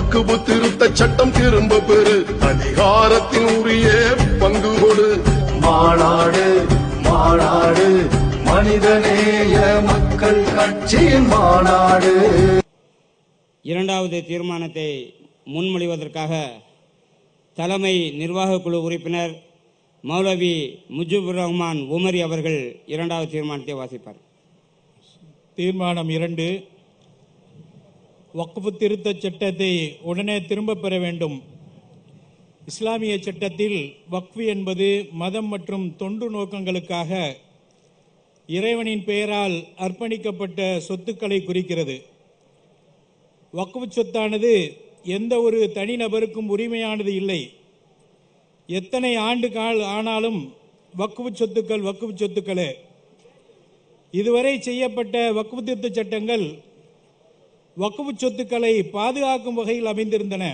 வக்குபு திருத்த சட்டம் திரும்ப பெறு, அதிகாரத்தின் உரிய பங்கு கொடு. மாநாடு மாநாடு மனிதநேய மக்கள் கட்சியின் மாநாடு. இரண்டாவது தீர்மானத்தை முன்மொழிவதற்காக தலைமை நிர்வாக குழு உறுப்பினர் மௌலவி முஜிபுர் ரஹ்மான் உமரி அவர்கள் இரண்டாவது தீர்மானத்தை வாசிப்பார். தீர்மானம் 2, வக்ஃப் திருத்தச் சட்டத்தை உடனே திரும்பப் பெற வேண்டும். இஸ்லாமிய சட்டத்தில் வக்ஃப் என்பது மதம் மற்றும் தொண்டு நோக்கங்களுக்காக இறைவனின் பெயரால் அர்ப்பணிக்கப்பட்ட சொத்துக்களை குறிக்கிறது. வக்ஃப் சொத்தானது எந்த ஒரு தனிநபருக்கும் உரிமையானது இல்லை. எத்தனை ஆண்டு ஆனாலும் வக்ஃப் சொத்துக்கள் வக்ஃப் சொத்துக்களே. இதுவரை செய்யப்பட்ட வக்ஃப் திருத்த சட்டங்கள் வக்ஃப் சொத்துக்களை பாதுகாக்கும் வகையில் அமைந்திருந்தன.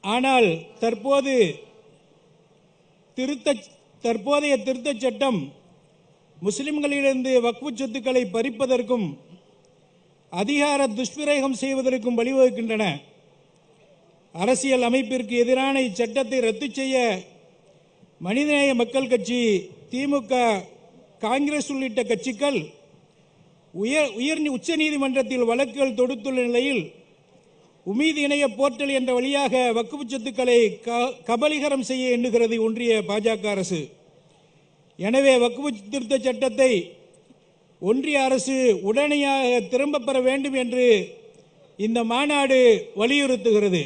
ஆனால் தற்போதைய திருத்தச் சட்டம் முஸ்லிம்களிலிருந்து வக்ஃப் சொத்துக்களை பறிப்பதற்கும் அதிகார துஷ்பிரயோகம் செய்வதற்கும் வழிவகுக்கின்றன. அரசியல் அமைப்பிற்கு எதிரான இச்சட்டத்தை ரத்து செய்ய மனிதநேய மக்கள் கட்சி, திமுக, காங்கிரஸ் உள்ளிட்ட கட்சிகள் உச்ச நீதிமன்றத்தில் வழக்குகள் தொடுத்துள்ள நிலையில் உமீது இணைய போர்ட்டல் என்ற வழியாக வக்ஃப் சொத்துக்களை கபலீகரம் செய்ய எண்ணுகிறது ஒன்றிய பாஜக அரசு. எனவே வக்ஃப் திருத்த சட்டத்தை ஒன்றிய அரசு உடனடியாக திரும்பப் பெற வேண்டும் என்று இந்த மாநாடு வலியுறுத்துகிறது.